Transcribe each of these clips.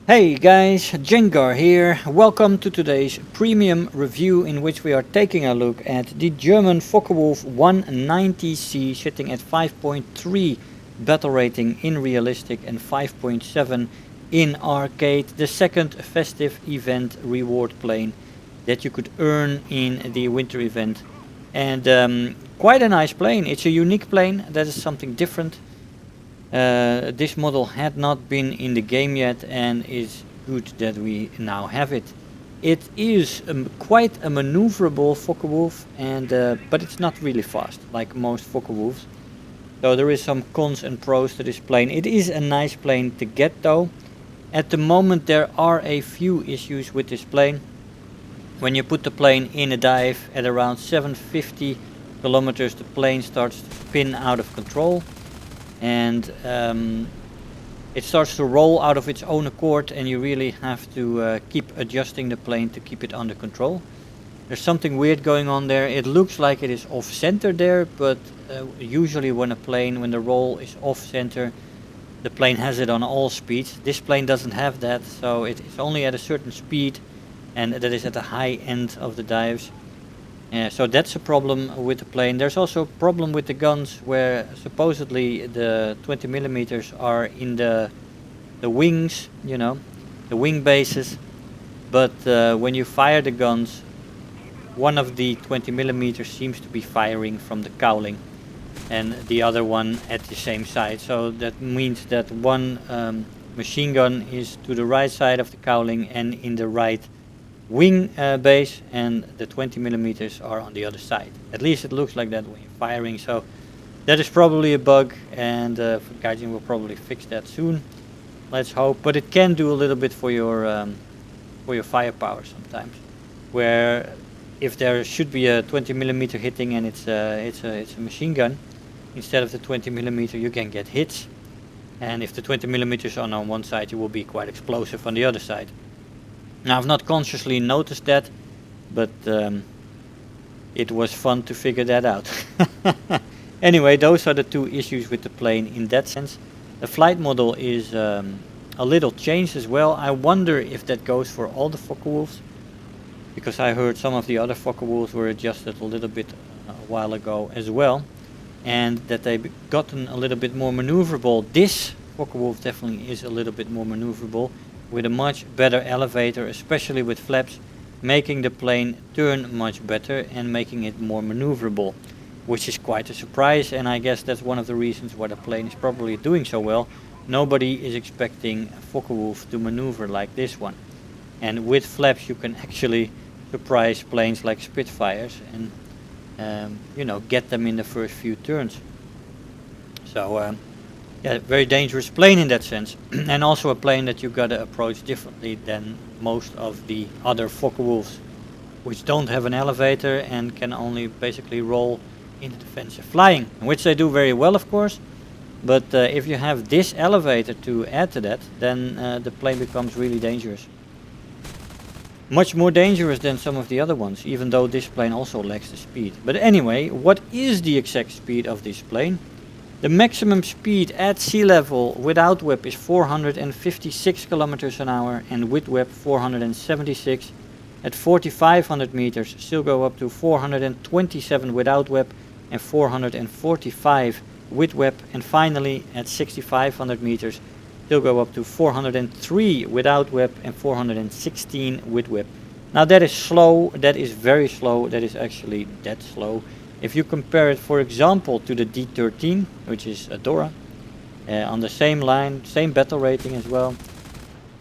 Hey guys, Jengar here. Welcome to today's premium review in which we are taking a look at the German Focke-Wulf 190C sitting at 5.3 battle rating in realistic and 5.7 in arcade, the second festive event reward plane that you could earn in the winter event. And quite a nice plane. It's a unique plane, that is something different. This model had not been in the game yet and is good that we now have it. It is quite a maneuverable Focke-Wulf, but it's not really fast like most Focke-Wulfs. So there is some cons and pros to this plane. It is a nice plane to get though. At the moment there are a few issues with this plane. When you put the plane in a dive at around 750 kilometers, the plane starts to spin out of control. And it starts to roll out of its own accord, and you really have to keep adjusting the plane to keep it under control. There's something weird going on there. It looks like it is off center there, but usually when the roll is off center, the plane has it on all speeds. This plane doesn't have that, so it's only at a certain speed, and that is at the high end of the dives. So that's a problem with the plane. There's also a problem with the guns, where supposedly the 20 millimeters are in the wings, the wing bases. But when you fire the guns, one of the 20 millimeters seems to be firing from the cowling, and the other one at the same side. So that means that one machine gun is to the right side of the cowling and in the right wing base, and the 20 millimeters are on the other side. At least it looks like that when you're firing. So that is probably a bug, and Gaijin will probably fix that soon. Let's hope. But it can do a little bit for your firepower sometimes, where if there should be a 20 millimeter hitting and it's a machine gun, instead of the 20 millimeter you can get hits, and if the 20 millimeters are on one side, you will be quite explosive on the other side. Now, I've not consciously noticed that, but it was fun to figure that out. Anyway, those are the two issues with the plane in that sense. The flight model is a little changed as well. I wonder if that goes for all the Focke-Wulfs, because I heard some of the other Focke-Wulfs were adjusted a little bit a while ago as well, and that they've gotten a little bit more maneuverable. This Focke-Wulf definitely is a little bit more maneuverable, with a much better elevator, especially with flaps, making the plane turn much better and making it more maneuverable, which is quite a surprise, and I guess that's one of the reasons why the plane is probably doing so well. Nobody is expecting a Focke-Wulf to maneuver like this one, and with flaps you can actually surprise planes like Spitfires and get them in the first few turns. So yeah, very dangerous plane in that sense, and also a plane that you gotta approach differently than most of the other Focke-Wulfs, which don't have an elevator and can only basically roll in the defensive flying, which they do very well, of course. But if you have this elevator to add to that, then the plane becomes really dangerous. Much more dangerous than some of the other ones, even though this plane also lacks the speed. But anyway, what is the exact speed of this plane? The maximum speed at sea level without whip is 456 kilometers an hour, and with whip 476. At 4,500 meters still go up to 427 without whip and 445 with whip, and finally at 6,500 meters still go up to 403 without whip and 416 with whip. Now that is slow, that is very slow, that is actually that slow. If you compare it, for example, to the D13, which is a Dora, on the same line, same battle rating as well,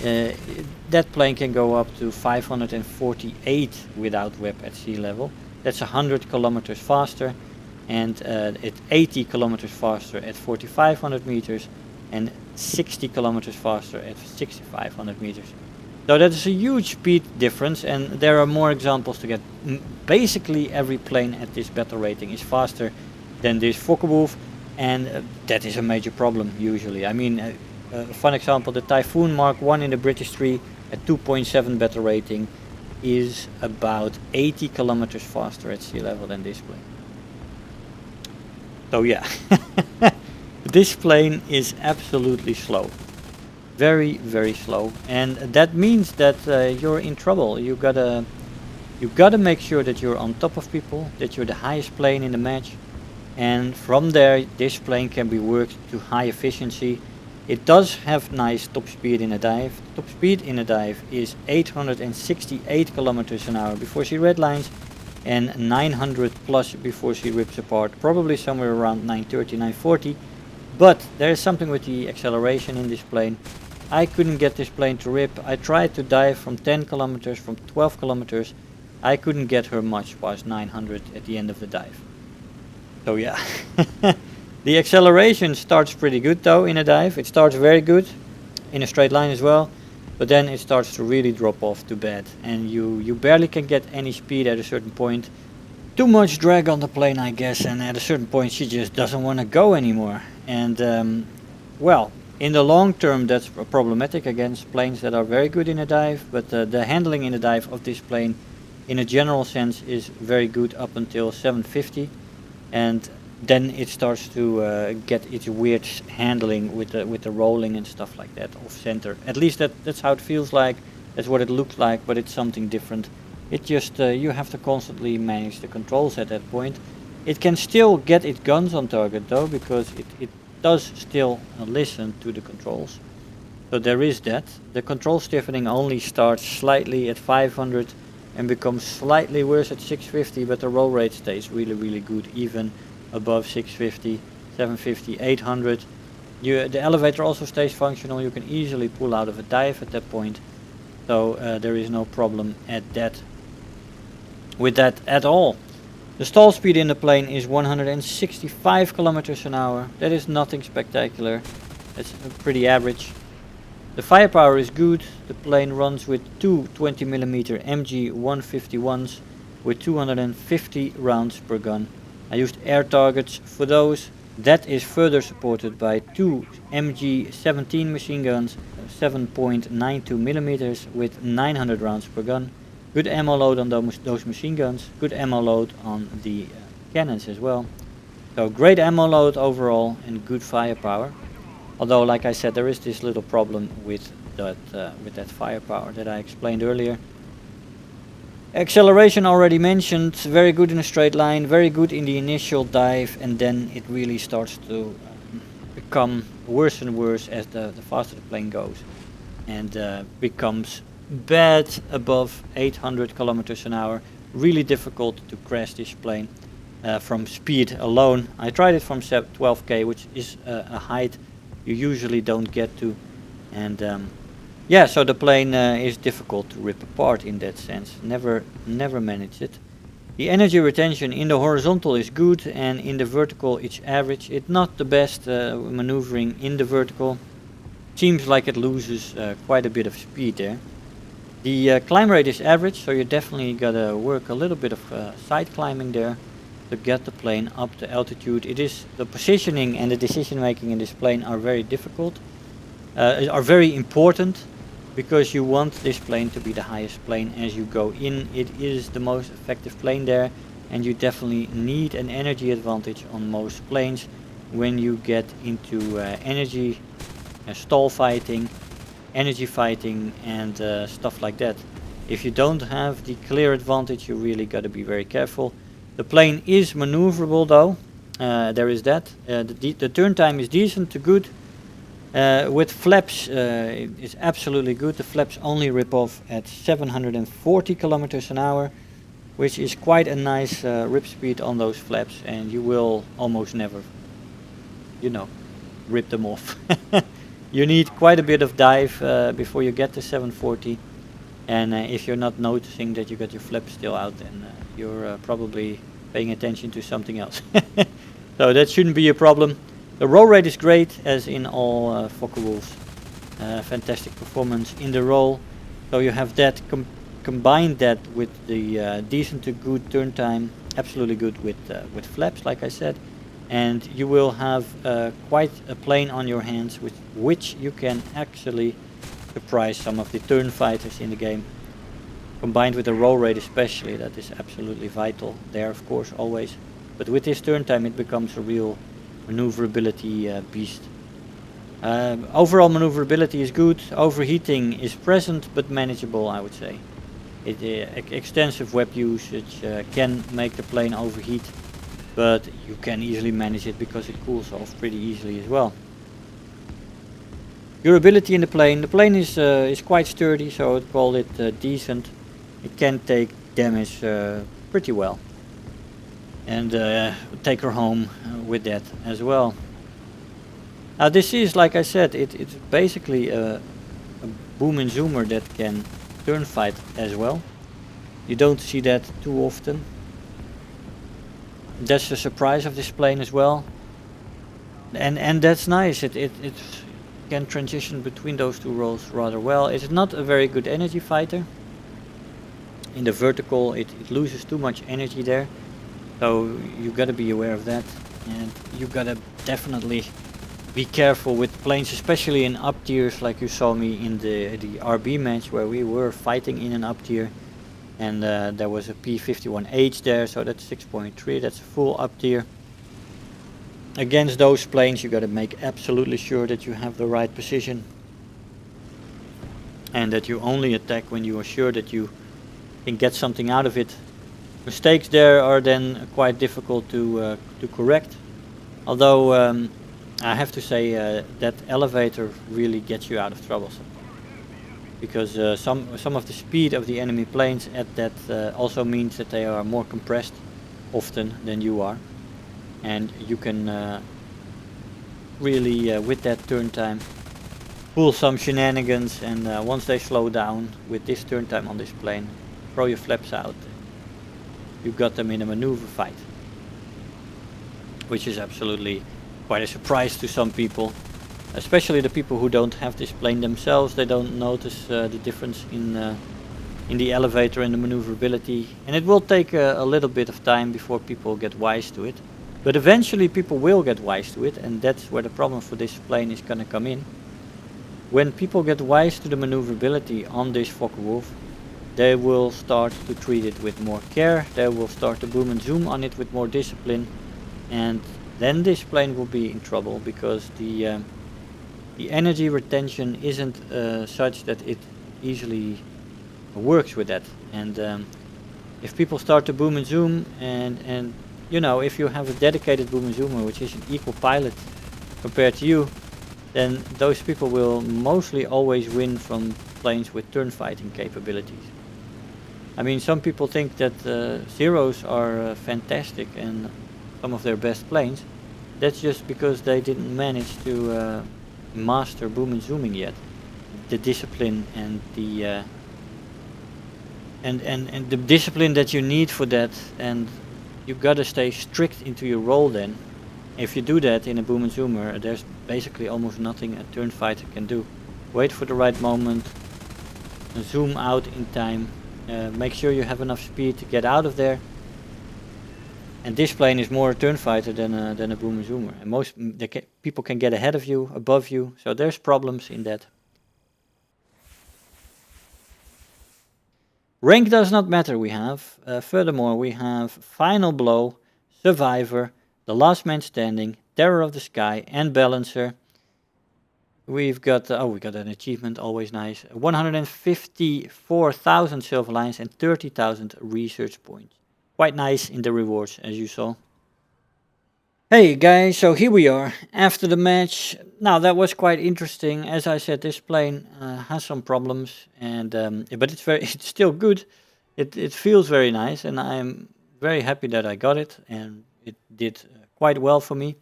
that plane can go up to 548 without whip at sea level. That's 100 kilometers faster, and it's 80 kilometers faster at 4,500 meters and 60 kilometers faster at 6,500 meters. So that is a huge speed difference, and there are more examples to get. Basically every plane at this battle rating is faster than this Focke-Wulf, and that is a major problem usually. I mean, a fun example, the Typhoon Mark 1 in the British 3 at 2.7 battle rating is about 80 kilometers faster at sea level than this plane. So yeah, this plane is absolutely slow. very slow, and that means that you're in trouble. You gotta make sure that you're on top of people, that you're the highest plane in the match, and from there this plane can be worked to high efficiency. It does have nice top speed in a dive. Top speed in a dive is 868 kilometers an hour before she redlines, and 900 plus before she rips apart, probably somewhere around 930, 940. But there is something with the acceleration in this plane. I couldn't get this plane to rip. I tried to dive from 10 kilometers, from 12 kilometers. I couldn't get her much past 900 at the end of the dive. So yeah, the acceleration starts pretty good though in a dive. It starts very good in a straight line as well, but then it starts to really drop off to bad, and you barely can get any speed at a certain point. Too much drag on the plane, I guess, and at a certain point she just doesn't want to go anymore. And well, in the long term that's problematic against planes that are very good in a dive, but the handling in a dive of this plane in a general sense is very good up until 750, and then it starts to get its weird handling with the rolling and stuff like that off center. At least that's how it feels like, that's what it looks like, but it's something different. It just you have to constantly manage the controls at that point. It can still get its guns on target though, because it does still listen to the controls. So there is that. The control stiffening only starts slightly at 500 and becomes slightly worse at 650, but the roll rate stays really good even above 650, 750, 800. The elevator also stays functional. You can easily pull out of a dive at that point, so there is no problem with that at all. The stall speed in the plane is 165 kilometers an hour. That is nothing spectacular. It's pretty average. The firepower is good. The plane runs with two 20mm MG 151s with 250 rounds per gun. I used air targets for those. That is further supported by two MG 17 machine guns, 7.92mm with 900 rounds per gun. Good ammo load on those machine guns, good ammo load on the cannons as well. So great ammo load overall and good firepower. Although, like I said, there is this little problem with that firepower that I explained earlier. Acceleration already mentioned, very good in a straight line, very good in the initial dive, and then it really starts to become worse and worse as the faster the plane goes, and becomes bad above 800 kilometers an hour. Really difficult to crash this plane from speed alone. I tried it from 12k, which is a height you usually don't get to, and yeah, so the plane is difficult to rip apart in that sense. Never managed it. The energy retention in the horizontal is good, and in the vertical it's average. It's not the best maneuvering in the vertical. Seems like it loses quite a bit of speed there. The climb rate is average, so you definitely gotta work a little bit of side climbing there to get the plane up to altitude. It is the positioning and the decision making in this plane are very difficult, are very important, because you want this plane to be the highest plane as you go in. It is the most effective plane there, and you definitely need an energy advantage on most planes when you get into energy stall fighting, energy fighting, and stuff like that. If you don't have the clear advantage, you really got to be very careful. The plane is maneuverable though, there is that. The turn time is decent to good. With flaps it's absolutely good. The flaps only rip off at 740 kilometers an hour, which is quite a nice rip speed on those flaps, and you will almost never, rip them off. You need quite a bit of dive before you get to 740, and if you're not noticing that you got your flaps still out, then you're probably paying attention to something else. So that shouldn't be a problem. The roll rate is great, as in all Focke-Wulfs. Fantastic performance in the roll. So you have that, combine that with the decent to good turn time, absolutely good with flaps, like I said, and you will have quite a plane on your hands with which you can actually surprise some of the turn fighters in the game. Combined with the roll rate especially, that is absolutely vital there, of course, always. But with this turn time it becomes a real maneuverability beast. Overall maneuverability is good. Overheating is present but manageable, I would say. Extensive web usage can make the plane overheat, but you can easily manage it because it cools off pretty easily as well. Durability in the plane. The plane is quite sturdy, so I'd call it decent. It can take damage pretty well. And take her home with that as well. Now this is, like I said, it's basically a boom and zoomer that can turn fight as well. You don't see that too often. That's the surprise of this plane as well. And that's nice. It can transition between those two roles rather well. It's not a very good energy fighter. In the vertical it loses too much energy there. So you gotta be aware of that. And you gotta definitely be careful with planes, especially in up tiers, like you saw me in the RB match where we were fighting in an up tier. And there was a P51H there, so that's 6.3, that's a full up tier. Against those planes you gotta make absolutely sure that you have the right precision. And that you only attack when you are sure that you can get something out of it. Mistakes there are then quite difficult to correct. Although I have to say that elevator really gets you out of trouble sometimes. Because some of the speed of the enemy planes at that also means that they are more compressed often than you are. And you can really with that turn time pull some shenanigans, and once they slow down with this turn time on this plane, throw your flaps out. You got them in a maneuver fight, which is absolutely quite a surprise to some people, especially the people who don't have this plane themselves. They don't notice the difference in the elevator and the maneuverability, and it will take a little bit of time before people get wise to it. But eventually people will get wise to it, and that's where the problem for this plane is gonna come in. When people get wise to the maneuverability on this Focke-Wulf, they will start to treat it with more care, they will start to boom and zoom on it with more discipline, and then this plane will be in trouble because the energy retention isn't such that it easily works with that. And if people start to boom and zoom, and you know, if you have a dedicated boom and zoomer which is an equal pilot compared to you, then those people will mostly always win from planes with turn fighting capabilities. I mean, some people think that Zeros are fantastic and some of their best planes. That's just because they didn't manage to master boom and zooming yet. The discipline and the and the discipline that you need for that, and you gotta stay strict into your role then. If you do that in a boom and zoomer, there's basically almost nothing a turn fighter can do. Wait for the right moment, zoom out in time, make sure you have enough speed to get out of there. And this plane is more a turn fighter than a boom and zoomer. And most people can get ahead of you, above you, so there's problems in that. Rank does not matter, we have. Furthermore, we have Final Blow, Survivor, The Last Man Standing, Terror of the Sky, and Balancer. We've got, we got an achievement, always nice. 154,000 silver lines and 30,000 research points. Quite nice in the rewards, as you saw. Hey guys, so here we are after the match. Now that was quite interesting. As I said, this plane has some problems, and but it's still good. It feels very nice, and I'm very happy that I got it, and it did quite well for me.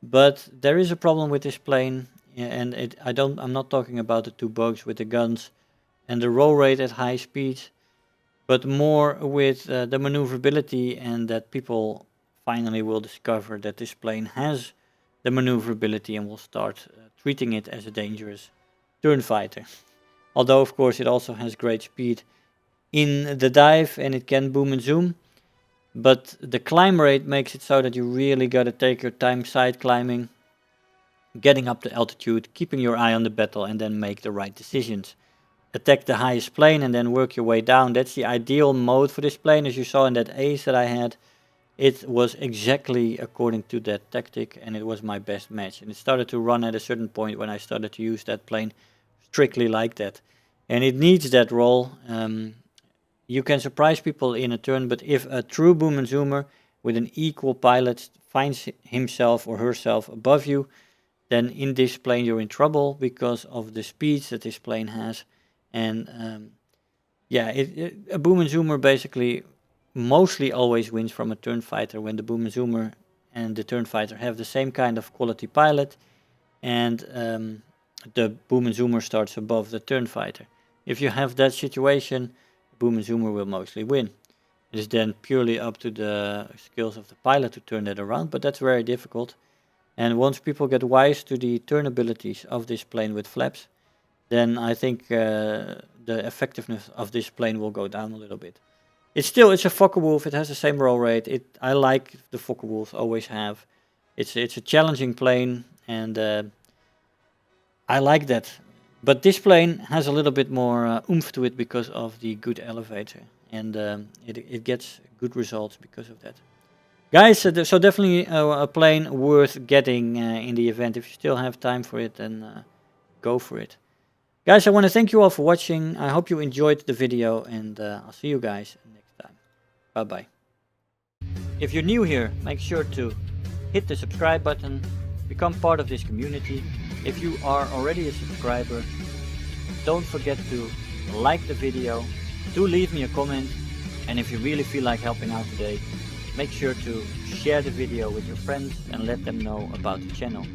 But there is a problem with this plane, and I'm not talking about the two bugs with the guns and the roll rate at high speeds, but more with the maneuverability, and that people finally will discover that this plane has the maneuverability and will start treating it as a dangerous turn fighter. Although of course it also has great speed in the dive and it can boom and zoom, but the climb rate makes it so that you really gotta take your time side climbing, getting up to altitude, keeping your eye on the battle, and then make the right decisions. Attack the highest plane and then work your way down. That's the ideal mode for this plane, as you saw in that ace that I had. it was exactly according to that tactic, and it was my best match. And it started to run at a certain point when I started to use that plane strictly like that. And it needs that role. You can surprise people in a turn, but if a true boom and zoomer with an equal pilot finds himself or herself above you, then in this plane you're in trouble because of the speeds that this plane has. And yeah, a boom and zoomer basically mostly always wins from a turn fighter when the boom and zoomer and the turn fighter have the same kind of quality pilot, and the boom and zoomer starts above the turn fighter. If you have that situation, boom and zoomer will mostly win. It is then purely up to the skills of the pilot to turn that around, but that's very difficult. And once people get wise to the turn abilities of this plane with flaps, then I think the effectiveness of this plane will go down a little bit. It's a Focke-Wulf. It has the same roll rate. I like the Focke-Wulfs, always have. It's a challenging plane, and I like that. But this plane has a little bit more oomph to it because of the good elevator, and it gets good results because of that. Guys, so definitely a plane worth getting in the event. If you still have time for it, then go for it. Guys, I want to thank you all for watching. I hope you enjoyed the video, and I'll see you guys next time. Bye-bye. If you're new here, make sure to hit the subscribe button, become part of this community. If you are already a subscriber, don't forget to like the video, do leave me a comment, and if you really feel like helping out today, make sure to share the video with your friends and let them know about the channel.